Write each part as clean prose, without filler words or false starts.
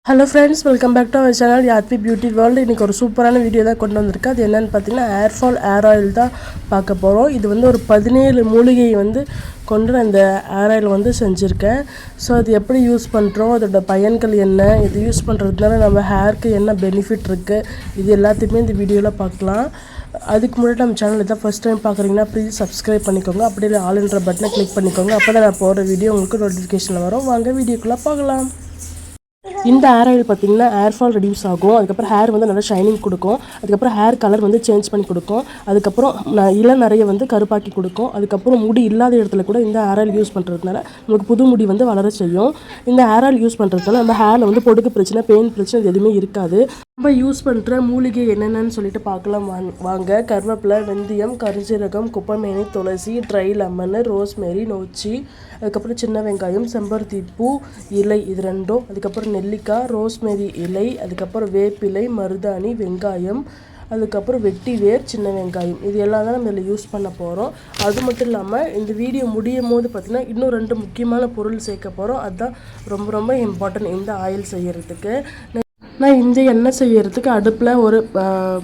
Hello friends, welcome back to our channel Yathvi beauty world. இன்றைக்கி ஒரு சூப்பரான வீடியோ தான் கொண்டு வந்திருக்கு. அது என்னென்னு பார்த்தீங்கன்னா ஏர் ஆயில் தான் பார்க்க போகிறோம். இது வந்து ஒரு 17 மூலிகை கொண்டு நான் இந்த ஏர் ஆயில் செஞ்சுருக்கேன். ஸோ அது எப்படி யூஸ் பண்ணுறோம், அதோட பயன்கள் என்ன, இது யூஸ் பண்ணுறதுனால நம்ம ஹேருக்கு என்ன பெனிஃபிட் இருக்குது, இது எல்லாத்தையுமே இந்த வீடியோவில் பார்க்கலாம். அதுக்கு முன்னாடி நம்ம சேனல் இதான் ஃபஸ்ட் டைம் பார்க்குறீங்கன்னா ப்ளீஸ் சப்ஸ்கிரைப் பண்ணிக்கோங்க. அப்படியே ஆல்ன்ற பட்டனை கிளிக் பண்ணிக்கோங்க. அப்போ தான் நான் போகிற வீடியோ உங்களுக்கு நோட்டிஃபிகேஷனில் வரும். வாங்க வீடியோக்குள்ளே பார்க்கலாம். இந்த ஏர் ஆயில் பார்த்திங்கன்னா ஏர் ஃபால் ரெடியூஸ் ஆகும். அதுக்கப்புறம் ஹேர் நல்லா ஷைனிங் கொடுக்கும். அதுக்கப்புறம் ஹேர் கலர் சேஞ்ச் பண்ணி கொடுக்கும். அதுக்கப்புறம் நிறைய கருப்பாக்கி கொடுக்கும். அதுக்கப்புறம் முடி இல்லாத இடத்துல கூட இந்த ஏர் ஆயில் யூஸ் பண்ணுறதுனால நமக்கு புது முடி வளர செய்யும். இந்த ஏர் ஆயில் யூஸ் பண்ணுறதுனால நம்ம ஹேரில் பொடுகு பிரச்சனை, பெயின் பிரச்சனை இது எதுவுமே இருக்காது. நம்ம யூஸ் பண்ணுற மூலிகை என்னென்னு சொல்லிட்டு பார்க்கலாம் வாங்க. கருவேப்பிலை, வெந்தயம், கருஞ்சீரகம், குப்பைமேனி, துளசி, ட்ரை லெமன், ரோஸ்மேரி, நொச்சி, அதுக்கப்புறம் சின்ன வெங்காயம், செம்பருத்தி பூ இலை இது ரெண்டும், அதுக்கப்புறம் நெல்லிக்காய், ரோஸ்மேரி இலை, அதுக்கப்புறம் வேப்பிலை, மருதாணி, வெங்காயம், அதுக்கப்புறம் வெட்டி வேர், சின்ன வெங்காயம், இது எல்லாம் தான் நம்ம இதில் யூஸ் பண்ண போகிறோம். அது மட்டும் இல்லாமல் இந்த வீடியோ முடியும் போது பார்த்திங்கன்னா இன்னும் 2 முக்கியமான பொருள் சேர்க்க போகிறோம். அதுதான் ரொம்ப ரொம்ப இம்பார்ட்டன்ட் இந்த ஆயில் செய்கிறதுக்கு. நான் இந்த எண்ணெய் செய்கிறதுக்கு அடுப்பில் ஒரு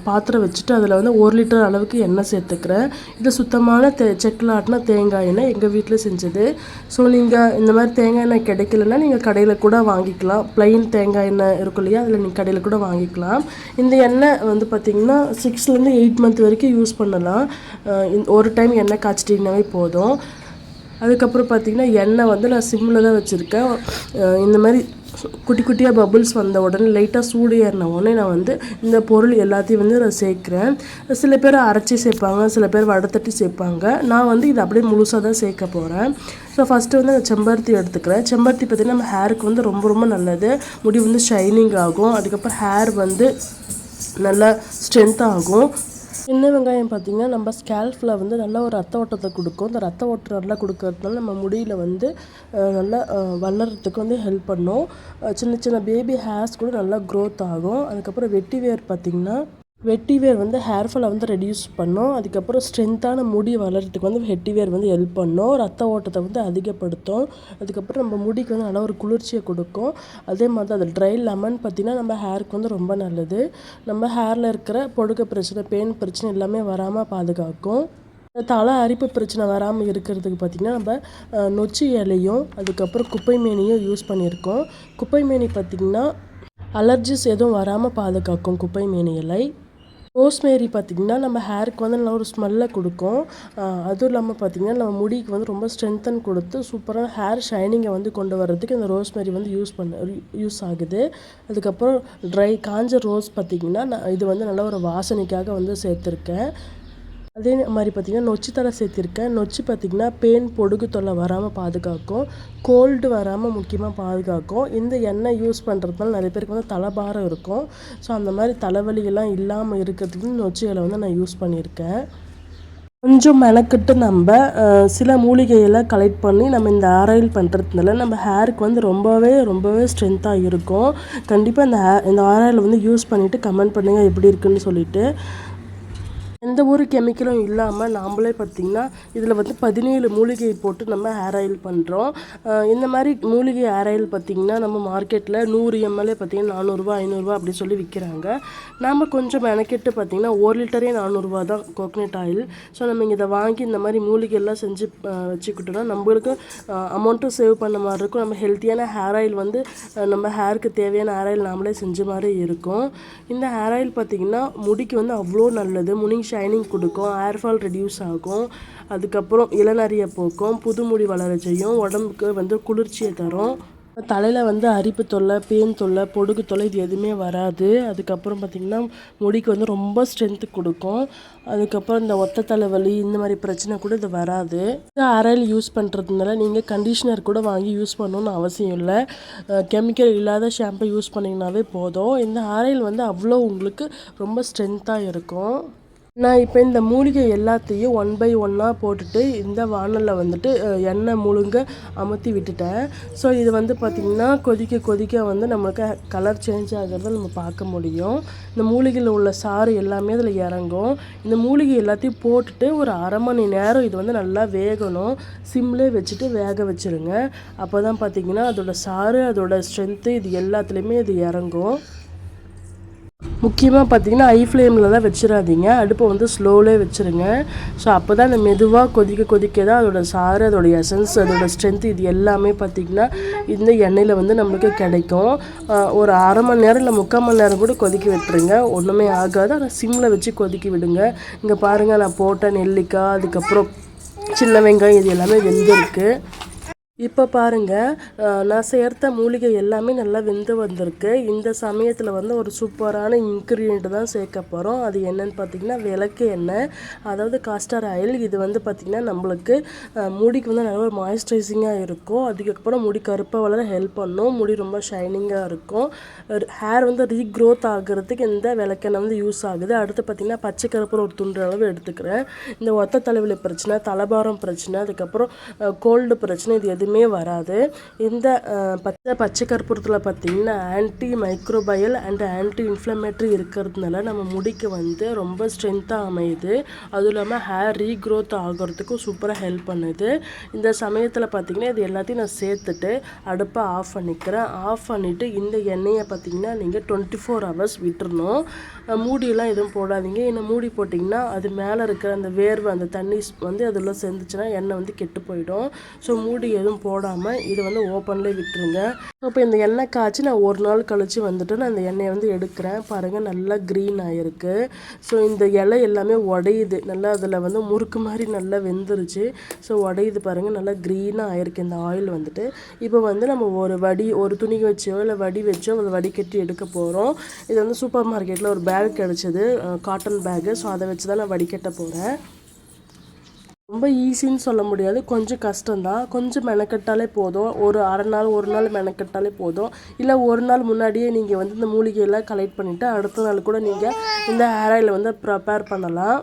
பாத்திரம் வச்சுட்டு அதில் 1 லிட்டர் அளவுக்கு எண்ணெய் சேர்த்துக்கிறேன். இது சுத்தமான செக்கில் ஆட்டின தேங்காய் எண்ணெய், எங்கள் வீட்டில் செஞ்சது. ஸோ நீங்கள் இந்த மாதிரி தேங்காய் எண்ணெய் கிடைக்கலன்னா நீங்கள் கடையில் கூட வாங்கிக்கலாம். ப்ளைன் தேங்காய் எண்ணெய் இருக்கும் இல்லையா, அதில் நீங்கள் கடையில் கூட வாங்கிக்கலாம். இந்த எண்ணெய் பார்த்திங்கன்னா 6 to 8 months வரைக்கும் யூஸ் பண்ணலாம். ஒரு டைம் எண்ணெய் காய்ச்சிட்டிங்கனாவே போதும். அதுக்கப்புறம் பார்த்திங்கன்னா எண்ணெய் நான் சிம்மில் தான் வச்சுருக்கேன். இந்த மாதிரி குட்டி குட்டியாக பபுள்ஸ் வந்த உடனே லைட்டாக சூடு ஏறின உடனே நான் இந்த பொருள் எல்லாத்தையும் நான் சேர்க்குறேன். சில பேர் அரைச்சி சேர்ப்பாங்க, சில பேர் வடத்தட்டி சேர்ப்பாங்க. நான் இதை அப்படியே முழுசாக தான் சேர்க்க போகிறேன். ஸோ ஃபஸ்ட்டு அந்த செம்பருத்தி எடுத்துக்கிறேன். செம்பருத்தி பார்த்திங்கன்னா நம்ம ஹேருக்கு ரொம்ப ரொம்ப நல்லது. முடி ஷைனிங் ஆகும். அதுக்கப்புறம் ஹேர் நல்லா ஸ்ட்ரென்த் ஆகும். சின்ன வெங்காயம் பார்த்திங்கன்னா நம்ம ஸ்கேல்ஃபில் நல்ல ஒரு ரத்த ஓட்டத்தை கொடுக்கும். இந்த ரத்த ஓட்டம் நல்லா கொடுக்கறதுனால நம்ம முடியில் நல்லா வளர்கிறதுக்கு ஹெல்ப் பண்ணும். சின்ன சின்ன பேபி ஹேர்ஸ் கூட நல்லா க்ரோத் ஆகும். அதுக்கப்புறம் வெட்டி வேர் பார்த்திங்கன்னா ஹேர் ஃபாலை ரெடியூஸ் பண்ணும். அதுக்கப்புறம் ஸ்ட்ரென்த்தான முடி வளர்கிறதுக்கு வெட்டி வேர் ஹெல்ப் பண்ணும். ரத்த ஓட்டத்தை அதிகப்படுத்தும். அதுக்கப்புறம் நம்ம முடிக்கு நல்லா ஒரு குளிர்ச்சியை கொடுக்கும். அதே மாதிரி அது ட்ரை லெமன் பார்த்திங்கன்னா நம்ம ஹேருக்கு ரொம்ப நல்லது. நம்ம ஹேரில் இருக்கிற பொடுகு பிரச்சனை, பெயின் பிரச்சனை எல்லாமே வராமல் பாதுகாக்கும். தலை அரிப்பு பிரச்சனை வராமல் இருக்கிறதுக்கு பார்த்திங்கன்னா நம்ம நொச்சி இலையும் அதுக்கப்புறம் குப்பைமேனியும் யூஸ் பண்ணியிருக்கோம். குப்பைமேனி பார்த்திங்கன்னா அலர்ஜிஸ் எதுவும் வராமல் பாதுகாக்கும் குப்பைமேனி இலை. ரோஸ்மேரி பார்த்திங்கன்னா நம்ம ஹேருக்கு நல்ல ஒரு ஸ்மெல்லை கொடுக்கும். அதுவும் இல்லாமல் பார்த்திங்கன்னா நம்ம முடிக்கு ரொம்ப ஸ்ட்ரென்தன் கொடுத்து சூப்பரான ஹேர் ஷைனிங்கை கொண்டு வர்றதுக்கு இந்த ரோஸ்மேரி யூஸ் ஆகுது. அதுக்கப்புறம் காஞ்ச ரோஸ் பார்த்திங்கன்னா இது நல்ல ஒரு வாசனைக்காக சேர்த்துருக்கேன். அதே மாதிரி பார்த்திங்கன்னா நொச்சி தலை சேர்த்திருக்கேன். நொச்சி பார்த்திங்கன்னா பெயின், பொடுகு தொல்லை வராமல் பாதுகாக்கும். கோல்டு வராமல் முக்கியமாக பாதுகாக்கும். இந்த எண்ணெய் யூஸ் பண்ணுறதுனால நிறைய பேருக்கு தலைபாரம் இருக்கும். ஸோ அந்த மாதிரி தலைவலியெல்லாம் இல்லாமல் இருக்கிறதுக்கு நொச்சி இலை நான் யூஸ் பண்ணியிருக்கேன். கொஞ்சம் மெனக்கிட்டு நம்ம சில மூலிகையெல்லாம் கலெக்ட் பண்ணி நம்ம இந்த ஏர் ஆயில் பண்ணுறதுனால நம்ம ஹேருக்கு ரொம்பவே ரொம்பவே ஸ்ட்ரென்த்தாக இருக்கும். கண்டிப்பாக இந்த ஏர் ஆயில் யூஸ் பண்ணிவிட்டு கமெண்ட் பண்ணுங்கள் எப்படி இருக்குன்னு சொல்லிவிட்டு. எந்த ஒரு கெமிக்கலும் இல்லாமல் நாம்ளே பார்த்திங்கன்னா இதில் 17 மூலிகை போட்டு நம்ம ஹேர் ஆயில் பண்ணுறோம். இந்த மாதிரி மூலிகை ஹேர் ஆயில் பார்த்திங்கன்னா நம்ம மார்க்கெட்டில் 100 ml பார்த்திங்கன்னா 400 500 அப்படி சொல்லி விற்கிறாங்க. நாம் கொஞ்சம் மெனக்கெட்டு பார்த்திங்கன்னா 1 லிட்டரே 400 தான் கோகனட் ஆயில். ஸோ நம்ம இதை வாங்கி இந்த மாதிரி மூலிகையெல்லாம் செஞ்சு வச்சுக்கிட்டோன்னா நம்மளுக்கு அமௌண்ட்டும் சேவ் பண்ண மாதிரி இருக்கும். நம்ம ஹெல்த்தியான ஹேர் ஆயில் நம்ம ஹேருக்கு தேவையான ஹேர் ஆயில் நாமளே செஞ்ச மாதிரி இருக்கும். இந்த ஹேர் ஆயில் பார்த்திங்கன்னா முடிக்கு அவ்வளோ நல்லது. ஷைனிங் கொடுக்கும், ஹேர் ஃபால் ரெடியூஸ் ஆகும். அதுக்கப்புறம் இளநறியை போக்கும், புது முடி வளர செய்யும், உடம்புக்கு குளிர்ச்சியை தரும். தலையில் அரிப்பு தொல்லை, பெயின் தொல்லை, பொடுகு தொல்லை இது எதுவுமே வராது. அதுக்கப்புறம் பார்த்திங்கன்னா முடிக்கு ரொம்ப ஸ்ட்ரென்த்து கொடுக்கும். அதுக்கப்புறம் இந்த ஒத்த தலைவலி இந்த மாதிரி பிரச்சனை கூட இது வராது. இந்த ஹேர் ஆயில் யூஸ் பண்ணுறதுனால நீங்கள் கண்டிஷ்னர் கூட வாங்கி யூஸ் பண்ணணும்னு அவசியம் இல்லை. கெமிக்கல் இல்லாத ஷாம்பு யூஸ் பண்ணிங்கனாவே போதும். இந்த ஹேர் ஆயில் அவ்வளோ உங்களுக்கு ரொம்ப ஸ்ட்ரென்த்தாக இருக்கும். நான் இப்போ இந்த மூலிகை எல்லாத்தையும் 1 பை 1 போட்டுட்டு இந்த வாணலில் வந்துட்டு எண்ணெய் முழுங்க அமுத்தி விட்டுட்டேன். ஸோ இது வந்து பார்த்திங்கன்னா கொதிக்க கொதிக்க வந்து நம்மளுக்கு கலர் சேஞ்ச் ஆகிறத நம்ம பார்க்க முடியும். இந்த மூலிகையில் உள்ள சாறு எல்லாமே அதில் இறங்கும். இந்த மூலிகை எல்லாத்தையும் போட்டுட்டு ஒரு அரை மணி நேரம் இது வந்து நல்லா வேகணும். சிம்லே வச்சுட்டு வேக வச்சுருங்க. அப்போ தான் பார்த்திங்கன்னா அதோடய சாறு அதோட ஸ்ட்ரென்த்து இது எல்லாத்துலேயுமே இது இறங்கும். முக்கியமாக பார்த்திங்கன்னா ஹை ஃப்ளேமில் தான் வச்சிடாதீங்க, அடுப்பை வந்து ஸ்லோவிலே வச்சுருங்க. ஸோ அப்போ தான் அந்த மெதுவாக கொதிக்க கொதிக்க தான் அதோடய சாறு அதோடய எசன்ஸ் அதோடய ஸ்ட்ரென்த்து இது எல்லாமே பார்த்திங்கன்னா இந்த எண்ணெயில் வந்து நம்மளுக்கு கிடைக்கும். ஒரு அரை மணி நேரம் இல்லை 3/4 மணி நேரம் கூட கொதிக்க விட்டுருங்க, ஒன்றுமே ஆகாது. ஆனால் சிம்மில் வச்சு கொதிக்க விடுங்க. இங்கே பாருங்கள், நான் போட்ட நெல்லிக்காய் அதுக்கப்புறம் சின்ன வெங்காயம் இது எல்லாமே வெந்திருக்கு. இப்போ பாருங்கள், நான் சேர்த்த மூலிகை எல்லாமே நல்லா வெந்து வந்திருக்கு. இந்த சமயத்தில் வந்து ஒரு சூப்பரான இன்க்ரீடியண்ட் தான் சேர்க்க போகிறோம். அது என்னென்னு பார்த்திங்கன்னா விளக்கு எண்ணெய், அதாவது காஸ்டர் ஆயில். இது வந்து பார்த்திங்கன்னா நம்மளுக்கு முடிக்கு வந்து நல்ல ஒரு மாய்ஸ்சரைசிங்காக இருக்கும். அதுக்கப்புறம் முடி கருப்பாக வளர ஹெல்ப் பண்ணும். முடி ரொம்ப ஷைனிங்காக இருக்கும். ஹேர் வந்து ரீக்ரோத் ஆகிறதுக்கு இந்த விளக்கெண்ணெய் வந்து யூஸ் ஆகுது. அடுத்து பார்த்திங்கன்னா பச்சை கருப்பூரம் ஒரு துண்டு அளவு எடுத்துக்கிறேன். இந்த ஒத்த தலைவலி பிரச்சனை, தலைபாரம் பிரச்சனை, அதுக்கப்புறம் கோல்டு பிரச்சனை இது எதுவுமே வராது. இந்த பச்சை கற்பூரத்தில் பார்த்திங்கன்னா anti microbial and anti inflammatory இருக்கிறதுனால நம்ம முடிக்கு வந்து ரொம்ப ஸ்ட்ரென்த்தாக அமையுது. அதுவும் இல்லாமல் ஹேர் ரீக்ரோத் ஆகிறதுக்கும் சூப்பராக ஹெல்ப் பண்ணுது. இந்த சமயத்தில் பார்த்திங்கன்னா இது எல்லாத்தையும் நான் சேர்த்துட்டு அடுப்பை ஆஃப் பண்ணிக்கிறேன். ஆஃப் பண்ணிவிட்டு இந்த எண்ணெயை பார்த்திங்கன்னா நீங்கள் 24 hours விட்டுறணும். மூடியெல்லாம் எதுவும் போடாதீங்க. ஏன்னா மூடி போட்டிங்கன்னா அது மேலே இருக்கிற அந்த வேர்வை அந்த தண்ணி வந்து அதில் சேர்ந்துச்சுன்னா எண்ணெய் வந்து கெட்டு போயிடும். ஸோ மூடி எதுவும் போடாமல் இது வந்து ஓப்பன்லேயே விட்டுருங்க. இப்போ இந்த எண்ணெய் காய்ச்சி நான் ஒரு நாள் கழித்து வந்துட்டு நான் இந்த எண்ணெயை வந்து எடுக்கிறேன். பாருங்கள், நல்லா க்ரீன் ஆகிருக்கு. ஸோ இந்த இலை எல்லாமே உடையுது, நல்லா அதில் வந்து முறுக்கு மாதிரி நல்லா வெந்துருச்சு. ஸோ உடையுது பாருங்கள், நல்லா க்ரீனாக ஆகிருக்கு இந்த ஆயில் வந்துட்டு. இப்போ வந்து நம்ம ஒரு துணி வச்சோ இல்லை வடி வச்சோ அதை வடிகட்டி எடுக்க போகிறோம். இது வந்து சூப்பர் மார்க்கெட்டில் ஒரு பேக் கிடச்சிது, காட்டன் பேக்கு. ஸோ அதை வச்சு தான் நான் வடிகட்ட போகிறேன். ரொம்ப ஈஸின்னு சொல்ல முடியாது, கொஞ்சம் கஷ்டம்தான். கொஞ்சம் மெனக்கெட்டாலே போதும். ஒரு அரை நாள் ஒரு நாள் மெனக்கெட்டாலே போதும். இல்லை ஒரு நாள் முன்னாடியே நீங்கள் வந்து இந்த மூலிகையெல்லாம் கலெக்ட் பண்ணிவிட்டு அடுத்த நாள் கூட நீங்கள் இந்த ஹேர் ஆயில் வந்து ப்ரிப்பேர் பண்ணலாம்.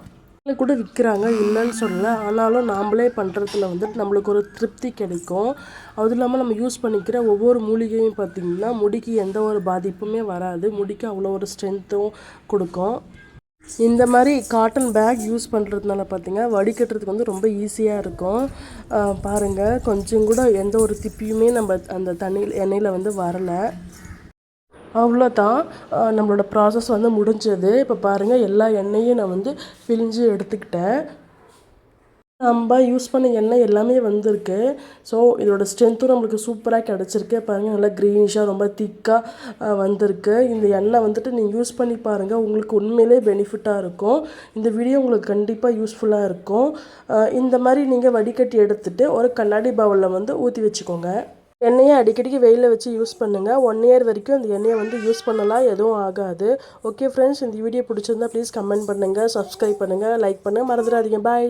கூட விற்கிறாங்க, இல்லைன்னு சொல்லலை. ஆனாலும் நாம்ளே பண்ணுறதுல வந்துட்டு நம்மளுக்கு ஒரு திருப்தி கிடைக்கும். அதுவும் இல்லாமல் நம்ம யூஸ் பண்ணிக்கிற ஒவ்வொரு மூலிகையும் பார்த்திங்கன்னா முடிக்கு எந்த ஒரு பாதிப்புமே வராது. முடிக்கு அவ்வளோ ஒரு ஸ்ட்ரென்த்தும் கொடுக்கும். இந்த மாதிரி காட்டன் பேக் யூஸ் பண்ணுறதுனால பார்த்திங்க வடிகட்டுறதுக்கு வந்து ரொம்ப ஈஸியாக இருக்கும். பாருங்கள், கொஞ்சம் கூட எந்த ஒரு திப்பியுமே நம்ம அந்த எண்ணெயில் வந்து வரலை. அவ்வளோதான், நம்மளோட ப்ராசஸ் வந்து முடிஞ்சது. இப்போ பாருங்கள், எல்லா எண்ணெயும் நான் வந்து பிழிஞ்சு எடுத்துக்கிட்டேன். நம்ம யூஸ் பண்ண எண்ணெய் எல்லாமே வந்திருக்கு. ஸோ இதோட ஸ்ட்ரென்த்தும் நம்மளுக்கு சூப்பராக கிடச்சிருக்கு. பாருங்கள், நல்லா க்ரீனிஷாக ரொம்ப திக்காக வந்திருக்கு. இந்த எண்ணெய் வந்துட்டு நீங்கள் யூஸ் பண்ணி பாருங்கள், உங்களுக்கு உண்மையிலே பெனிஃபிட்டாக இருக்கும். இந்த வீடியோ உங்களுக்கு கண்டிப்பாக யூஸ்ஃபுல்லாக இருக்கும். இந்த மாதிரி நீங்கள் வடிகட்டி எடுத்துகிட்டு ஒரு கண்ணாடி பவுலில் வந்து ஊற்றி வச்சுக்கோங்க. எண்ணெயை அடிக்கடிக்கு வெயிலில் வச்சு யூஸ் பண்ணுங்கள். 1 year வரைக்கும் அந்த எண்ணெயை வந்து யூஸ் பண்ணலாம், எதுவும் ஆகாது. ஓகே ஃப்ரெண்ட்ஸ், இந்த வீடியோ பிடிச்சிருந்தா ப்ளீஸ் கமெண்ட் பண்ணுங்கள், சப்ஸ்கிரைப் பண்ணுங்கள், லைக் பண்ணுங்கள், மறந்துடாதீங்க. பாய்.